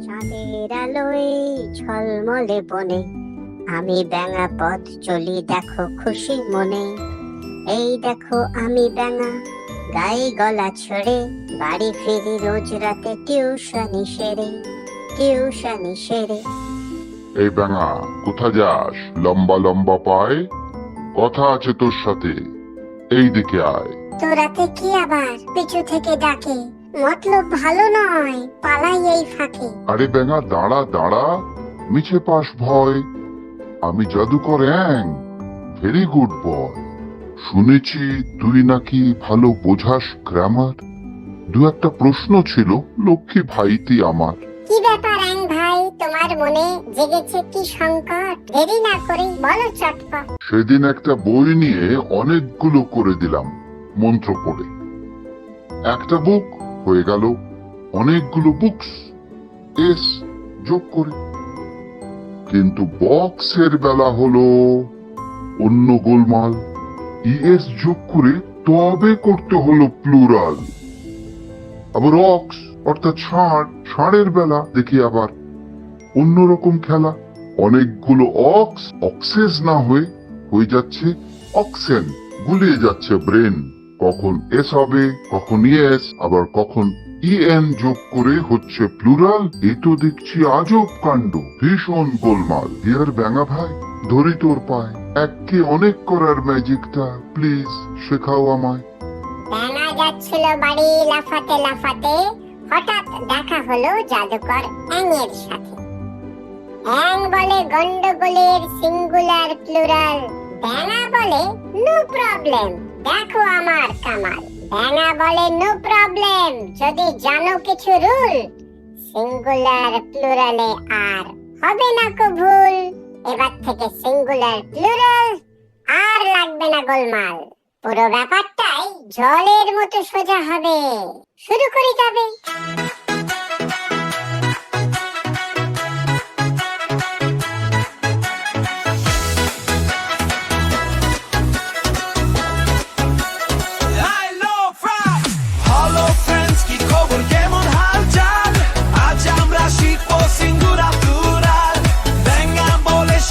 চাঁদের আলোয় ঝলমলে বনে আমি ব্যাঙা পথ চলি দেখো খুশি মনে। এই দেখো আমি ব্যাঙা গায়ে গলা ছড়ে বাড়ি ফিরি রোজ রাতে টিউশনি সেরে। এই ব্যাঙা কোথা যাস লম্বা লম্বা পায়? কথা আছে তোর সাথে, এই দিকে আয়। তো রাতে কি আবার পিছু থেকে ডাকে, মতলব ভালো নয়, পালাই এই ফাঁকে। আরে ব্যাঙা দাঁড়া দাঁড়া, মিছে পাস ভয়। আমি জাদুকর অ্যাং, ভেরি গুড বয়। শুনেছি তুই নাকি ভালো বোঝাস গ্রামার। দু একটা প্রশ্ন ছিল লক্ষ্মী ভাইতি আমার। কি ব্যাপার অ্যাং ভাই, তোমার মনে জেগেছে কি সংকট? দেরি না করে বলো চটপট। সেদিন একটা বই নিয়ে অনেকগুলো করে দিলাম মন্ত্র পড়ে। একটা বুক হয়ে গেল অনেকগুলো বুকস, এস যোগ করে। কিন্তু বক্সের বেলা হলো অন্য গোলমাল। ইএস যোগ করে তবে করতে হলো প্লুরাল। আবার অক্স অর্থাৎ ষাঁড়ের বেলা দেখি আবার অন্যরকম খেলা। অনেকগুলো অক্সেস না হয়ে যাচ্ছে অক্সেন, গুলিয়ে যাচ্ছে ব্রেন। কখন এস হবে, কখন ইএস, আবার কখন ইএন যোগ করে হচ্ছে প্লুরাল। এ তো দেখছি আজব কাণ্ড, ভীষণ গোলমাল। হিয়ার ব্যাঙা ভাই, ধরি তোর পায়, এককে অনেক করার ম্যাজিকটা প্লিজ শেখাও আমায়। ব্যাঙা যাচ্ছিল বাড়ি লাফাতে লাফাতে, হঠাৎ দেখা হলো জাদুকর অ্যাং এর সাথে। অ্যাং বলে গন্ডগোলের সিঙ্গুলার প্লুরাল, ব্যাঙা বলে নো প্রবলেম, দেখো আমার কামাল। ব্যাঙা বলে নো প্রবলেম, যদি জানো কিছু রুল, সিঙ্গুলার প্লুরালে আর হবে না কো ভুল। এবার থেকে সিঙ্গুলার প্লুরাল আর লাগবে না গোলমাল। পুরো ব্যাপারটাই জলের মতো সোজা হবে। শুরু করি তবে।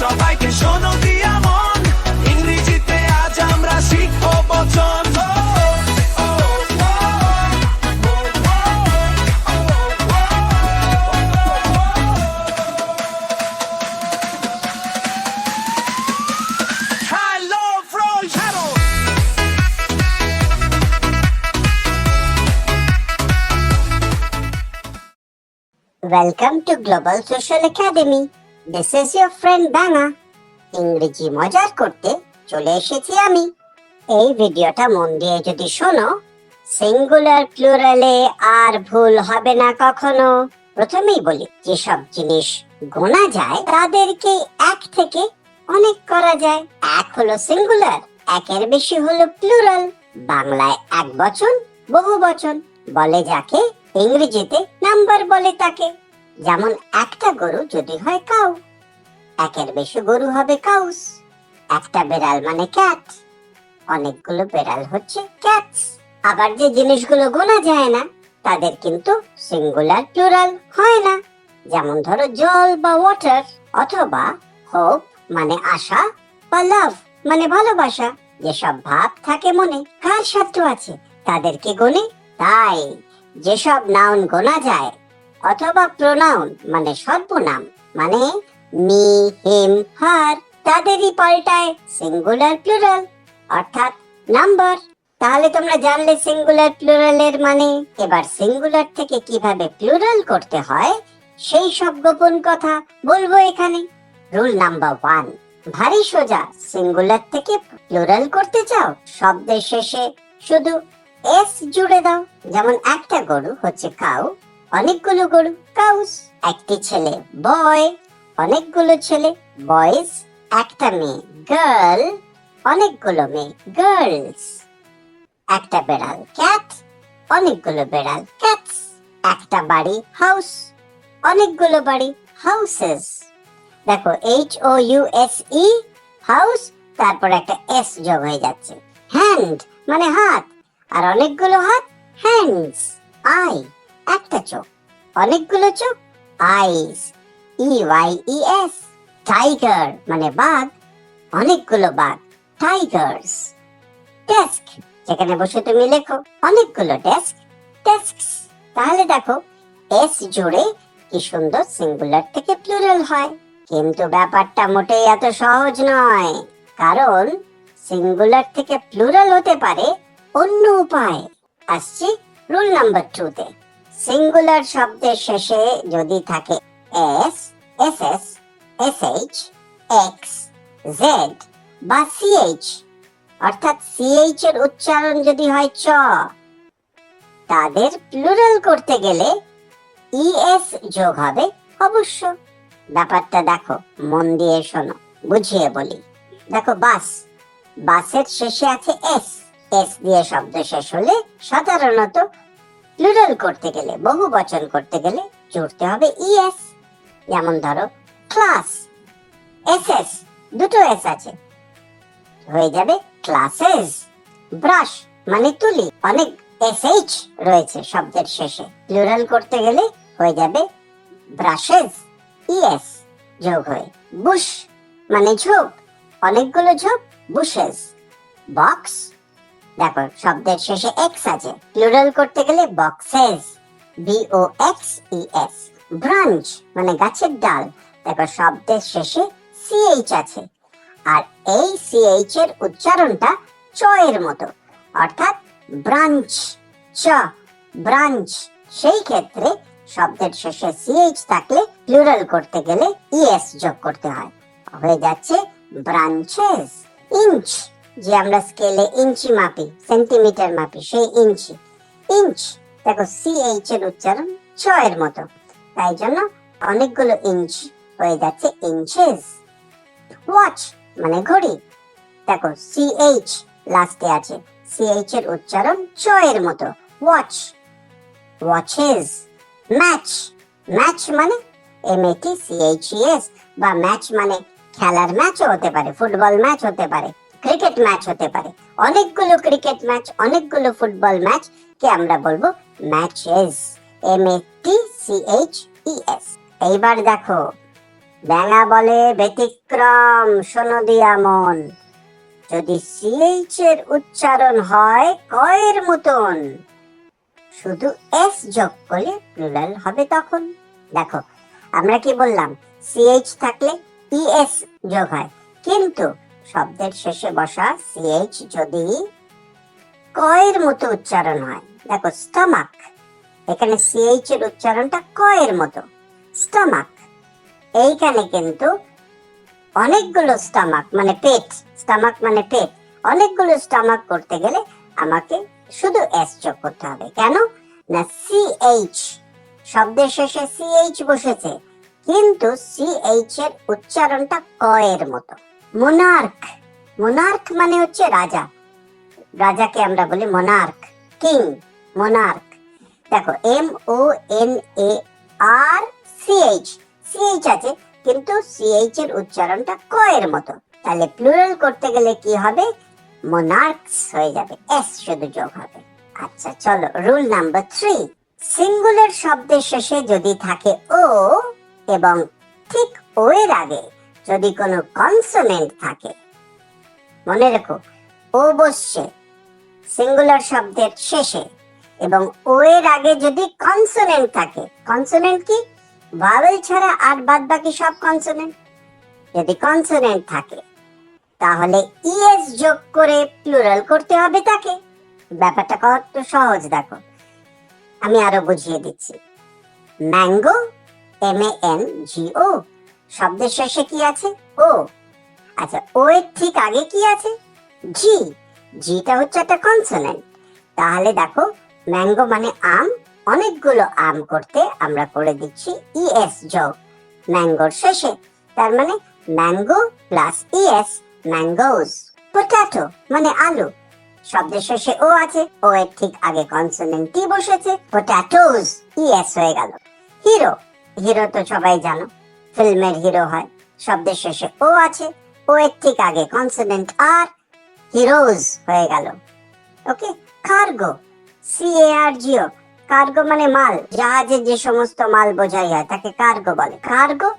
সবাইকে শোনো দিয়া মন, ইংরেজিতে আজ আমরা শিখবো বচন। Welcome to global social academy. This is your friend Banga. ইংরেজি মজার করতে চলে এসেছি আমি। এই ভিডিওটা মন দিয়ে যদি শোনো, সিঙ্গুলার প্লুরালে আর ভুল হবে না কখনো। প্রথমেই বলি, যেসব জিনিস গোনা যায় তাদেরকে এক থেকে অনেক করা যায়। এক হলো সিঙ্গুলার, একের বেশি হলো প্লুরাল। বাংলায় এক বচন, বহু বচন বলে যাকে, ইংরেজিতে নাম্বার বলে তাকে। যেমন একটা গরু যদি হয় কাউ, একের বেশি গরু হবে কাউস। একটা বেড়াল মানে ক্যাট, অনেকগুলো বেড়াল হচ্ছে ক্যাটস। আবার যে জিনিসগুলো গোনা যায় না তাদের কিন্তু সিঙ্গুলার প্লুরাল হয় না। যেমন ধরো জল বা ওয়াটার, অথবা হোপ মানে আশা, বা লাভ মানে ভালোবাসা। যেসব ভাব থাকে মনে, কার সাধ্য আছে তাদেরকে গনে। তাই যেসব নাউন গোনা যায়, অথবা প্রোনাউন মানে সর্বনাম, মানে মি, হিম, হার, তাদেরই পাল্টায় সিঙ্গুলার প্লুরাল অর্থাৎ নাম্বার। তাহলে তোমরা জানলে সিঙ্গুলার প্লুরালের মানে। এবার সিঙ্গুলার থেকে কিভাবে প্লুরাল করতে হয় সেই সব গোপন কথা বলবো এখানে। রুল নাম্বার 1, ভারী সোজা। সিঙ্গুলার থেকে প্লুরাল করতে চাও, শব্দের শেষে শুধু এস জুড়ে দাও। যেমন একটা গরু হচ্ছে কাউ, অনেকগুলো গরু কাউস। একটি ছেলে বয়, অনেকগুলো ছেলে বয়েজ। একটা মেয়ে গার্ল, অনেকগুলো মেয়ে গার্লস। একটা বেড়াল ক্যাট, অনেকগুলো বেড়াল ক্যাটস। একটা বাড়ি হাউস, অনেকগুলো বাড়ি হাউসেস। দেখো HOUSE হাউস, তারপর একটা এস যোগ হয়ে যাচ্ছে। হ্যান্ড মানে হাত, আর অনেকগুলো হাত, হ্যান্ডস। আই, একটা চোখ। অনেকগুলো চোখ, আইস। EYES। টাইগার মানে বাঘ, অনেকগুলো বাঘ, টাইগার্স। ডেস্ক, যেখানে বসে তুমি লেখো, অনেকগুলো ডেস্ক, ডেস্কস। তাহলে দেখো এস জুড়ে কি সুন্দর সিঙ্গুলার থেকে প্লুরাল হয়। কিন্তু ব্যাপারটা মোটেই এত সহজ নয়, কারণ সিঙ্গুলার থেকে প্লুরাল হতে পারে অন্য উপায়। আসছি রুল নাম্বার 2 তে। সিঙ্গুলার শব্দের শেষে যদি থাকে S, SS, SH, x, Z বা সিএইচ, অর্থাৎ সিএইচ এর উচ্চারণ যদি হয় চ, তাদের প্লুরাল করতে গেলে ইএস যোগ হবে অবশ্য। ব্যাপারটা দেখো, মন দিয়ে শোনো, বুঝিয়ে বলি। দেখো বাস, বাসের শেষে আছে এস। এস দিয়ে শব্দ শেষ হলে সাধারণত প্লুরাল করতে গেলে, বহু বচন করতে গেলে জুড়তে হবে ইএস। যেমন ধরো ক্লাস, এসএস, দুটো এস আছে, হয়ে যাবে ক্লাসেস। ব্রাশ মানে তুলি, অনেক এসএইচ রয়েছে শব্দের শেষে, প্লুরাল করতে গেলে হয়ে যাবে ব্রাশেস, ইএস যোগ হয়ে। বুশ মানে ঝোপ, অনেকগুলো ঝোপ, বুশেস। বক্স, দেখো শব্দের শেষে এক্স আছে, প্লুরাল করতে গেলে বক্সেস, BOXES। ব্রাঞ্চ মানে গাছের ডাল, দেখো শব্দের শেষে সিএইচ আছে, আর এই সিএইচ এর উচ্চারণটা চ এর মতো, অর্থাৎ ব্রাঞ্চ, চ, ব্রাঞ্চ। সেই ক্ষেত্রে শব্দের শেষে সিএইচ থাকলে প্লুরাল করতে গেলে ইএস যোগ করতে হয়, হয়ে যাচ্ছে ব্রাঞ্চেস। ইঞ্চ, যে আমরা স্কেলে ইঞ্চি মাপি, সেন্টিমিটার মাপি, সেই ইঞ্চি, ইঞ্চ। দেখো সিএইচ এর উচ্চারণ চ এর মতো, তাই জন্য অনেকগুলো ইঞ্চ হয়ে যাচ্ছে ইঞ্চেস। ওয়াচ মানে ঘড়ি, দেখো সিএইচ লাস্টে আছে, সিএইচ এর উচ্চারণ চ এর মতো, ওয়াচ, ওয়াচেস। ম্যাচ, ম্যাচ মানে MATCHES, বা ম্যাচ মানে খেলার ম্যাচও হতে পারে, ফুটবল ম্যাচ হতে পারে, ক্রিকেট ম্যাচ হতে পারে। অনেকগুলো ক্রিকেট ম্যাচ, অনেকগুলো ফুটবল ম্যাচ কে আমরা বলবো ম্যাচেস, MATCHES। এইবার দেখো ব্যাঙা বলে ব্যতিক্রম, শোনো দিয়া মন, যদি সিএইচ এর উচ্চারণ হয় ক এর মতন, শুধু এস যোগ করলে প্লুরাল হবে তখন। দেখো আমরা কি বললাম, সিএইচ থাকলে ইএস যোগ হয়, কিন্তু শব্দের শেষে বসা সিএইচ যদি ক এর মতো উচ্চারণ হয়, দেখো স্টমাক, এখানে সিএইচ এর উচ্চারণটা ক এর মতো, স্টমাক। এইখানে কিন্তু অনেকগুলো স্টমাক মানে পেট, স্টমাক মানে পেট, অনেকগুলো স্টমাক করতে গেলে আমাকে শুধু এস যোগ করতে হবে। কেন না, সিএইচ, শব্দের শেষে সিএইচ বসেছে, কিন্তু সিএইচ এর উচ্চারণটা ক এর মতো। মোনার্ক, মোনার্ক মানে হচ্ছে রাজা, রাজাকে আমরা বলি মোনার্ক, কিং, মোনার্ক। দেখো MONARCH, সিএইচ আছে, কিন্তু সিএইচ এর উচ্চারণটা ক এর মতো, তাহলে প্লুরাল করতে গেলে কি হবে, মোনার্কস হয়ে যাবে, এস শুধু যোগ হবে। আচ্ছা চলো রুল নাম্বার 3। সিঙ্গুলার শব্দের শেষে যদি থাকে ও, এবং ঠিক ও এর আগে যদি কোনো কনসোনেন্ট থাকে, মনে রেখো ও বসছে সিঙ্গুলার শব্দের শেষে, এবং ও এর আগে যদি কনসোনেন্ট থাকে, কনসোনেন্ট কি, ভাওয়েল ছাড়া আর বাদ বাকি সব কনসোনেন্ট, যদি কনসোনেন্ট থাকে তাহলে ইএস যোগ করে প্লুরাল করতে হবে তাকে। ব্যাপারটা কত সহজ দেখো, আমি আরো বুঝিয়ে দিচ্ছি। ম্যাঙ্গো, MANGO, শব্দের শেষে কি আছে, ও। আচ্ছা ও এর ঠিক আগে কি আছে, জি, জিটা হচ্ছে একটা কনসোনেন্ট, তাহলে দেখো ম্যাঙ্গো মানে আম, অনেকগুলো আম করতে আমরা করে দিচ্ছি ইএস যোগ ম্যাঙ্গোর শেষে, তার মানে mango plus E S, mangoes. Potato মানে আলু, শব্দের শেষে ও আছে, ও এর ঠিক আগে কনসোনেন্ট টি বসেছে, পটাটোস, ইএস হয়ে গেল। হিরো, হিরো তো সবাই জানো, ফিল্মের হিরো হয়, শব্দের শেষে ও আছে, ও এর ঠিক আগে কনসোনেন্ট আর, হিরোজ হয়ে গেল। ওকে, কার্গো, CARGO, কার্গো মানে মাল, জাহাজে যে সমস্ত মাল বোঝাই হয় তাকে কার্গো বলে। কার্গো,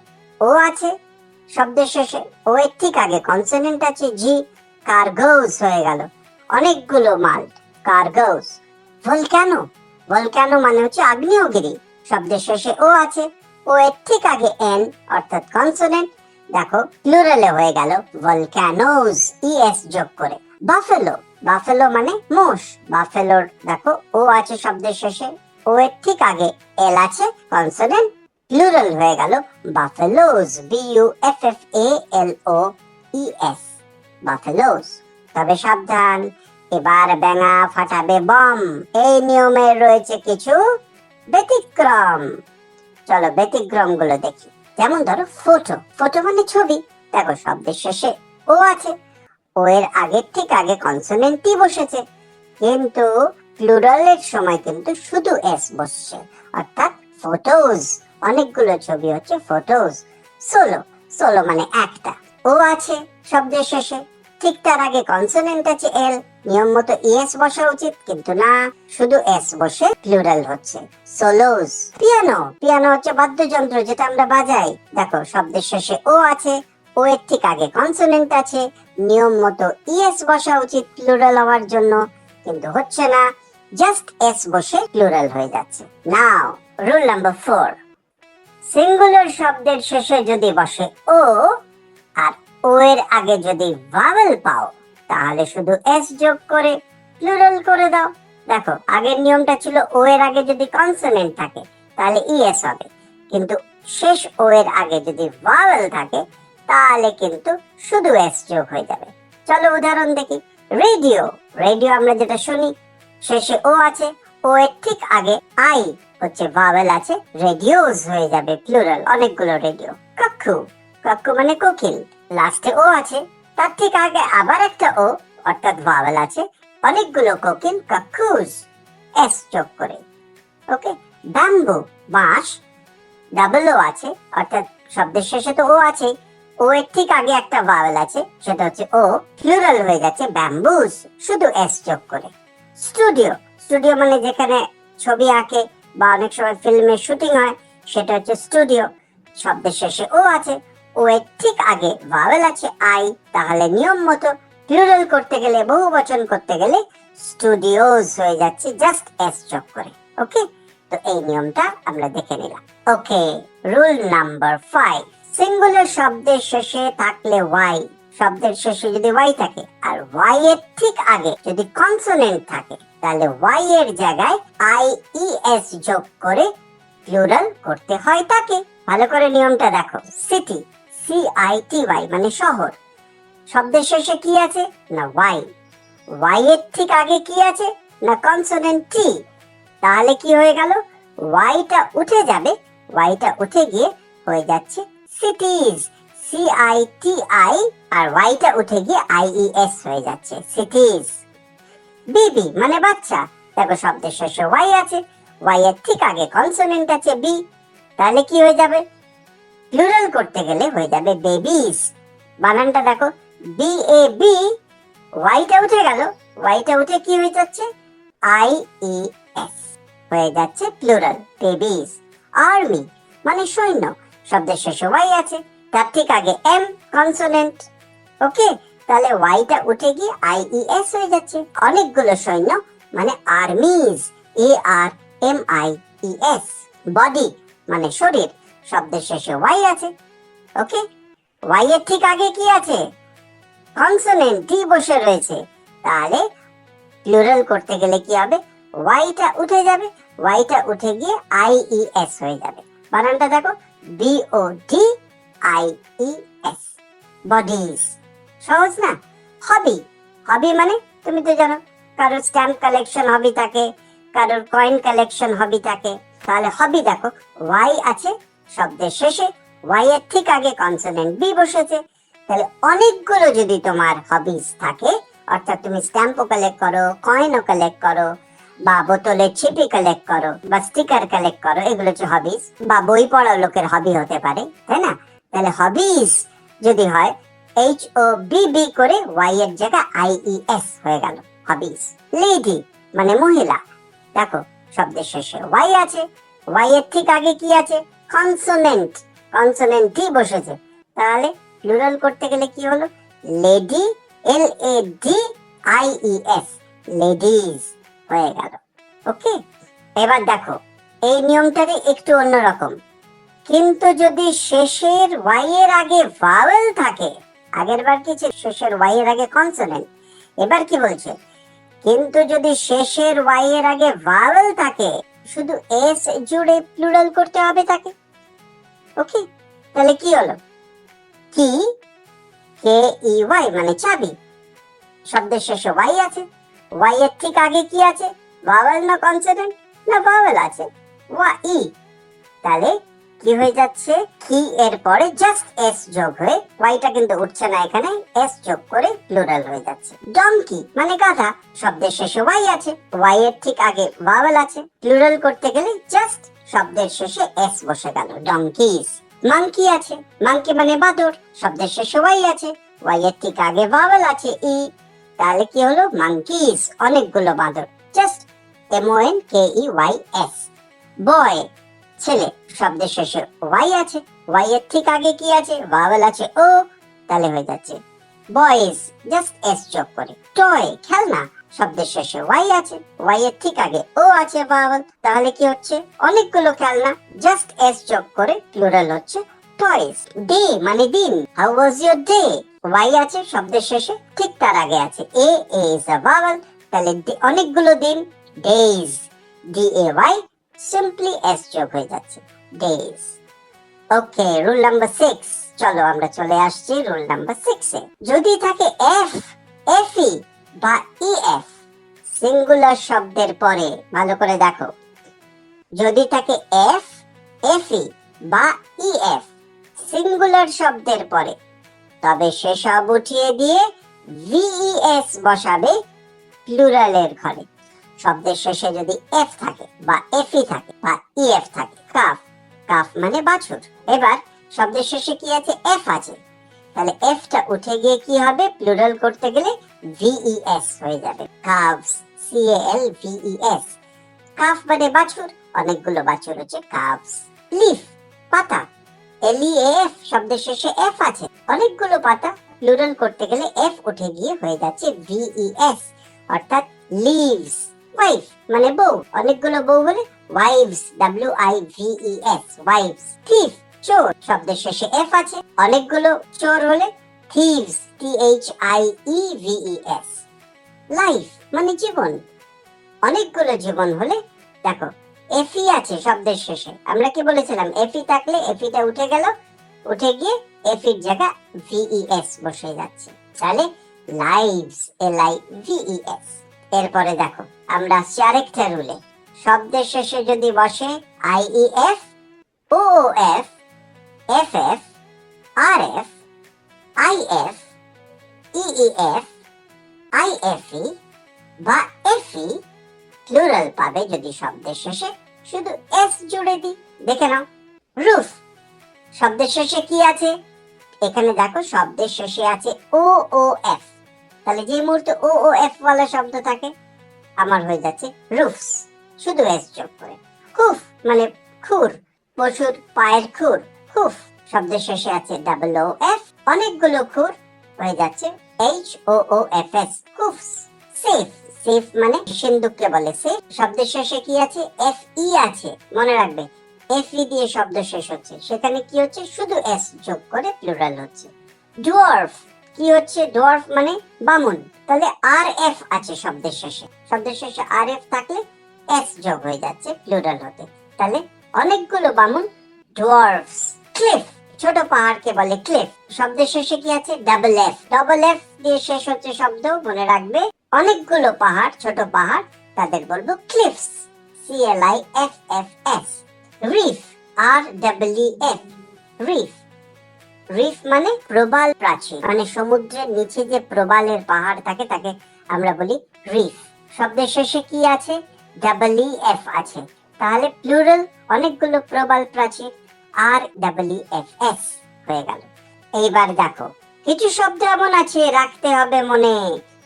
ও আছে শব্দের শেষে, ও এর ঠিক আগে কনসোনেন্ট আছে জি, কার্গোস হয়ে গেল, অনেকগুলো মাল, কার্গোস। ভলক্যানো, ভলক্যানো মানে হচ্ছে আগ্নেয়গিরি, শব্দের শেষে ও আছে, ও এর ঠিক আগে এন অর্থাৎ কনসোনেন্ট, দেখো প্লুরালে হয়ে গেল ভলক্যানোস, ইএস যোগ করে। বাফেলো, বাফেলো মানে মোষ, বাফেলোর দেখো ও আছে শব্দের শেষে, ও এর ঠিক আগে এল আছে কনসোনেন্ট, প্লুরাল হয়ে গেল বাফেলোস, BUFFALOES, বাফেলোস। তবে সাবধান, এবার ব্যাঙা ফাটাবে বম, এই নিয়মের রয়েছে কিছু ব্যতিক্রম। চলো ব্যতিক্রম গুলো দেখি। যেমন ধরো ফটো, ফটো মানে ছবি, দেখো শব্দের শেষে ও আছে, ও এর আগের ঠিক আগে কনসোনেন্ট টি বসেছে, কিন্তু প্লুরালের সময় কিন্তু শুধু এস বসছে, অর্থাৎ ফটোজ, অনেকগুলো ছবি হচ্ছে ফটোজ। সোলো, সোলো মানে একটা, ও আছে শব্দের শেষে, ঠিক তার আগে কনসোনেন্ট আছে এল, নিয়ম মতো ইএস বসা উচিত, কিন্তু না, শুধু এস বসে প্লুরাল হচ্ছে সোলোজ। পিয়ানো, পিয়ানো হচ্ছে বাদ্যযন্ত্র যেটা আমরা বাজাই, দেখো শব্দের শেষে ও আছে, ও এর ঠিক আগে কনসোনেন্ট আছে, নিয়ম মতো ইএস বসা উচিত প্লুরাল হওয়ার জন্য, কিন্তু হচ্ছে না, জাস্ট এস বসে প্লুরাল হয়ে যাচ্ছে। নাও রুল নাম্বার 4, সিঙ্গুলার শব্দের শেষে যদি বসে ও আর ও এর আগে যদি ভাওয়েল পাও, তাহলে শুধু এস যোগ করে প্লুরাল করে দাও। দেখো আগের নিয়মটা ছিল ও এর আগে যদি কনসোনেন্ট থাকে তাহলে ইএস হবে, কিন্তু শেষ ও এর আগে যদি ভাওয়েল থাকে তাহলে কিন্তু শুধু এস যোগ হয়ে যাবে। চলো উদাহরণ দেখি। রেডিও, রেডিও আমরা যেটা শুনি, শেষে ও আছে, ও এর ঠিক আগে আই হচ্ছে ভাওয়েল আছে, রেডিওস হয়ে যাবে প্লুরাল, অনেকগুলো রেডিও। কাকু, কাকু মানে কোকিল, লাস্টে ও আছে, তার ঠিক আগে আবার একটা ও অর্থাৎ ভাওয়েল আছে, অনেকগুলো কোকিল, কাকুস, এস যোগ করে। ওকে। ব্যাম্বু, বাঁশ, ডাবল ও আছে, অর্থাৎ শব্দের শেষে তো ও আছে, ও এর ঠিক আগে একটা ভাওয়েল আছে, সেটা হচ্ছে ও, প্লুরাল হয়ে যাচ্ছে ব্যাম্বুস, শুধু এস যোগ করে। স্টুডিও, স্টুডিও মানে যেখানে ছবি আঁকে বা অনেক সময় ফিল্মের শুটিং হয়, সেটা হচ্ছে স্টুডিও, শব্দের শেষে ও আছে, ও এর ঠিক আগে ভাওয়েল আছে আই, তাহলে নিয়ম মতো প্লুরাল করতে গেলে, বহু বচন করতে গেলে স্টুডিওস হয়ে যাচ্ছে জাস্ট এস যোগ করে। ওকে, তো এই নিয়মটা আমরা দেখে নিলাম। ওকে, রুল নাম্বার 5, সিঙ্গুলার শব্দের শেষে থাকলে ওয়াই, শব্দের শেষে যদি ওয়াই থাকে আর ওয়াই এর ঠিক আগে যদি কনসোনেন্ট থাকে, তাহলে ওয়াই এর জায়গায় IES যোগ করে প্লুরাল করতে হয় তাকে। ভালো করে নিয়মটা দেখো। সিটি, CITY মানে শহর, শব্দের শেষে কি আছে না ওয়াই, ওয়াই এর ঠিক আগে কি আছে না কনসোনেন্ট টি, তাহলে কি হয়ে গেল, ওয়াইটা উঠে যাবে, ওয়াইটা উঠে গিয়ে হয়ে যাচ্ছে সিটিজ, CITI, আর ওয়াইটা উঠে গিয়ে IES হয়ে যাচ্ছে সিটিজ। বেবি মানে বাচ্চা, দেখো শব্দের শেষে ওয়াই আছে, ওয়াই এর ঠিক আগে কনসোনেন্ট আছে বি, তাহলে কি হয়ে যাবে, প্লুরাল করতে গেলে হয়ে যাবে বেবিস। বানানটা দেখো, BAB, ওয়াইটা উঠে গেল, ওয়াইটা উঠে কি হয়ে যাচ্ছে IES হয়ে যাচ্ছে প্লুরাল বেবিস। আর্মি মানে সৈন্য, শব্দের শেষে ওয়াই আছে, তার ঠিক আগে এম কনসোনেন্ট, ওকে, তাহলে ওয়াইটা উঠে গিয়ে IES হয়ে যাচ্ছে, অনেকগুলো সৈন্য মানে আর্মিজ, ARMIES। বডি মানে শরীর, শব্দের শেষে ওয়াই আছে, ওকে, ওয়াই এর ঠিক আগে কি আছে কনসোনেন্ট টি বসে রয়েছে, তাহলে প্লুরাল করতে গেলে কি হবে, ওয়াইটা উঠে যাবে, ওয়াইটা উঠে গিয়ে IES হয়ে যাবে। বানানটা দেখো, BODIES, বডিজ। সহজ না? হবি, হবি মানে তুমি তো জানো, কারোর স্ট্যাম্প কালেকশন হবি থাকে, কারোর কয়েন কালেকশন হবি থাকে, তাহলে হবি দেখো ওয়াই আছে শব্দের শেষে, ওয়াই এর ঠিক আগে কনসোনেন্ট বি বসেছে, তাহলে অনেকগুলো যদি তোমার হবিস থাকে, অর্থাৎ তুমি স্ট্যাম্পও কালেক্ট করো, কয়েনও কালেক্ট করো, বা বোতলের ছিপি কালেক্ট করো, বা স্টিকার কালেক্ট করো, এগুলো হচ্ছে হবিস, বা বই পড়া লোকের হবি হতে পারে, তাই না? তাহলে হবিস যদি হয় HOBB করে ওয়াই এর জায়গায় IES হয়ে গেল হবিস। লেডি, মানে মহিলা। দেখো শব্দের শেষে ওয়াই আছে, ওয়াই এর ঠিক আগে কি আছে? কনসোনেন্ট, কনসোনেন্ট টি বসেছে। তাহলে প্লুরাল করতে গেলে কি হলো? লেডি, LADIES, লেডিজ হয়ে গেল। ওকে, এবার দেখো এই নিয়মটারে একটু অন্যরকম। কিন্তু যদি শেষের ওয়াই এর আগে ভাওয়েল থাকে, আগের বার কি ছিল? শেষের ওয়াই এর আগে কনসোনেন্ট। এবার কি বলছে? কিন্তু যদি শেষের ওয়াই এর আগে ভাওয়েল থাকে, শুধু এস জুড়ে প্লুরাল করতে হবে তাকে। ওকে, তাহলে কি হলো? কি, KEY মানে চাবি। শব্দের শেষে ওয়াই আছে, ওয়াই এর ঠিক আগে কি আছে? ভাওয়েল না কনসোনেন্ট? না ভাওয়েল আছে, ওয়াই। তাহলে কি হয়ে যাচ্ছে? কি এর পরে জাস্ট এস যোগ হয়ে, ওয়াইটা কিন্তু উঠছে না এখানে, এস যোগ করে প্লুরাল হয়ে যাচ্ছে। ডঙ্কি মানে গাধা। শব্দের শেষে ওয়াই আছে, ওয়াই এর ঠিক আগে ভাওয়েল আছে। প্লুরাল করতে গেলে জাস্ট শব্দের শেষে এস বসে গেল, ডঙ্কিজ। মাংকি আছে, মাংকি মানে বাদর। শব্দের শেষে ওয়াই আছে, ওয়াই এর ঠিক আগে ভাওয়েল আছে, ই। তাহলে কি হলো? মাংকিজ, অনেকগুলো বাদর। Just MONKEYS। বয় ছেলে। শব্দের শেষে ওয়াই আছে, ওয়াই এর ঠিক আগে কি আছে? ভাওয়েল আছে, ও। তাহলে হয়ে যাচ্ছে বয়েজ, জাস্ট এস যোগ করে। টয় খেলনা। শব্দের শেষে ওয়াই আছে, ওয়াই এর ঠিক আগে ও আছে, ভাওয়েল। তাহলে কি হচ্ছে? অনেকগুলো খেলনা, জাস্ট এস যোগ করে প্লুরাল হচ্ছে টয়স। ডে মানে দিন। How was your day? Y আছে শব্দের শেষে, ঠিক তার আগে আছে এ, ইজ আ ভাওয়েল। তাহলে অনেকগুলো দিন, ডেজ, DAY, সিম্পলি এস যোগ হয়ে যাচ্ছে, ডেজ। ওকে, রুল নাম্বার 6। চলো আমরা চলে আসছি রুল নাম্বার 6 এ। যদি থাকে এফ, এফই বা ইএফ সিঙ্গুলার শব্দের পরে, ভালো করে দেখো, যদি থাকে এফ, এফই বা ইএফ সিঙ্গুলার শব্দের পরে, তবে সেসব উঠিয়ে দিয়ে VES বসাবে প্লুরালের ঘরে। শব্দের শেষে যদি এফ থাকে বা এফই থাকে বা ইএফ থাকে, কাফ, কাফ মানে বাছুর। এবার শব্দের শেষে কি আছে? এফ আছে। তাহলে এফটা উঠে গিয়ে কি হবে? প্লুরাল করতে গেলে VES হয়ে যাবে, কাভস, CALVES। কাফ মানে বাছুর, অনেকগুলো বাছুর হচ্ছে কাভস। লিফ পাতা, LEAF, শব্দের শেষে এফ আছে, অনেকগুলো পাতা। প্লুরাল করতে গেলে এফ উঠে গিয়ে হয়ে যাচ্ছে VES, অর্থাৎ লিভস। ওয়াইফ মানে বউ, অনেকগুলো বউ হলে ওয়াইভস, WIVES, ওয়াইভস। থিফ চোর, শব্দের শেষে এফ আছে, অনেকগুলো চোর হলে থিভস, THIEVES। লাইফ মানে জীবন, অনেকগুলো জীবন হলে, দেখো এফই আছে শব্দের শেষে, আমরা কি বলেছিলাম? এফই থাকলে এফিটা উঠে গেল, উঠে গিয়ে এফির জায়গা VES বসে যাচ্ছে। তাহলে লাইভস, LIVES। এরপরে দেখো আমরা আসছি আরেকটা রুলে। শব্দের শেষে যদি বসে IEF, OOF, FF, RF, IF, EEF, IFE বা FE প্লুরাল পাবে যদি শব্দের শেষে শুধু এস জুড়ে দিই। দেখে নাও, রুফ। শব্দের শেষে কি আছে? এখানে দেখো শব্দের শেষে আছে OOF। তাহলে যে মুহূর্তে OOF ওয়ালা শব্দ থাকে, আমার হয়ে যাচ্ছে রুফস, শুধু এস যোগ করে। হুফ মানে খুর, পশুর পায়ের খুর, হুফ। শব্দের শেষে আছে OOF, অনেকগুলো খুর, হয়ে যাচ্ছে HOOFS, হুফস। সেফ, সেফ মানে সিন্ধুককে বলে সেফ। শব্দের শেষে কি আছে? FE আছে, মনে রাখবে FE দিয়ে শব্দ শেষ হচ্ছে, সেখানে কি হচ্ছে? শুধু এস যোগ করে প্লুরাল হচ্ছে। ডুয়ার্ফ কি হচ্ছে? ডুয়ার্ফ মানে বামুন। তাহলে RF আছে শব্দের শেষে, শব্দের শেষে RF থাকলে এস যোগ হয়ে যাচ্ছে প্লুরাল হতে। তাহলে অনেকগুলো বামুন, ডুয়ার্ফস। ক্লিফ, ছোট পাহাড়কে বলে ক্লিফ। শব্দের শেষে কি আছে? FF, FF দিয়ে শেষ হচ্ছে শব্দ, মনে রাখবে অনেকগুলো পাহাড়, ছোট পাহাড়, তাদের বলবো cliffs, CLIFFS। Reef, REEF, reef. Reef মানে প্রবাল প্রাচীর, মানে সমুদ্রের নিচে যে প্রবালের পাহাড় থাকে তাকে আমরা বলি রিফ। শব্দের শেষে কি আছে? EEF আছে, তাহলে প্লুরাল অনেকগুলো প্রবাল প্রাচীর, REEFS হয়ে গেল। এইবার দেখো কিছু শব্দ এমন আছে রাখতে হবে মনে,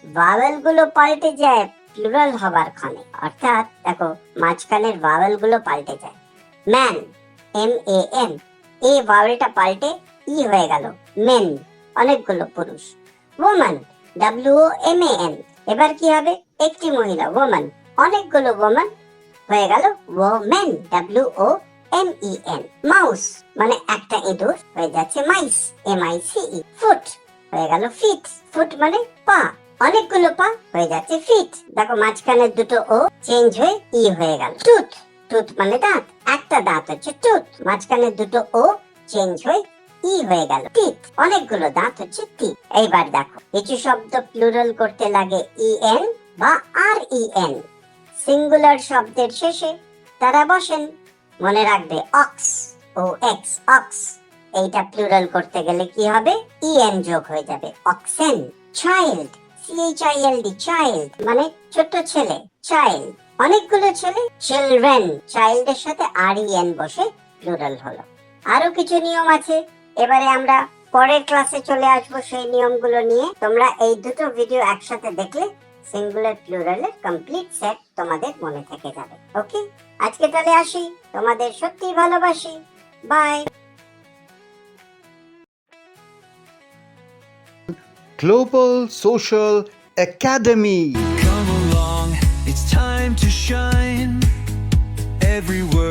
ভাওয়েল গুলো পাল্টে যায়, প্লুরাল হবার ক্ষণে, অর্থাৎ দেখো মাঝখানের ভাওয়েল গুলো পাল্টে যায়। ম্যান, MAN, এই ভাওয়েলটা পাল্টে ই হয়ে গেল মেন, অনেকগুলো পুরুষ। ওম্যান, WOMAN, এবার কি হবে? একটি মহিলা, ওম্যান, অনেকগুলো ওম্যান হয়ে গেল ওমেন, WOMEN। মাউস মানে একটা ইঁদুর, হয়ে যাচ্ছে মাইস, MICE। ফুট হয়ে গেল ফিট, ফুট মানে পা, অনেকগুলো পা হয়ে যাচ্ছে ফিট। দেখো মাঝখানের দুটো ও চেঞ্জ হয়ে ই হয়ে গেল টুথ, টুথ মানে দাঁত, একটা দাঁত হচ্ছে টুথ, মাঝখানের দুটো ও চেঞ্জ হয়ে ই হয়ে গেল টিথ, অনেকগুলো দাঁত হচ্ছে টিথ। এইবার দেখো কিছু শব্দ প্লুরাল করতে লাগে EN বা REN, সিঙ্গুলার শব্দের শেষে তারা বসেন। মনে রাখবে অক্স, OX, অক্স, এইটা প্লুরাল করতে গেলে কি হবে? EN যোগ হয়ে যাবে, অক্সেন। চাইল্ড, CHILD, চাইল্ড মানে ছোট ছেলে, চাইল্ড, অনেকগুলো ছেলে, চিলড্রেন, চাইল্ডের সাথে REN বসে প্লুরাল হলো। আরো কিছু নিয়ম আছে, এবারে আমরা পরের ক্লাসে চলে আসবো সেই নিয়মগুলো নিয়ে। তোমরা এই দুটো ভিডিও একসাথে দেখলে সিঙ্গুলার প্লুরালের কমপ্লিট সেট তোমাদের মনে থেকে যাবে। ওকে, আজকে তাহলে আসি, তোমাদের সত্যি ভালোবাসি, by. Global Social Academy. Come along, it's time to shine. Every word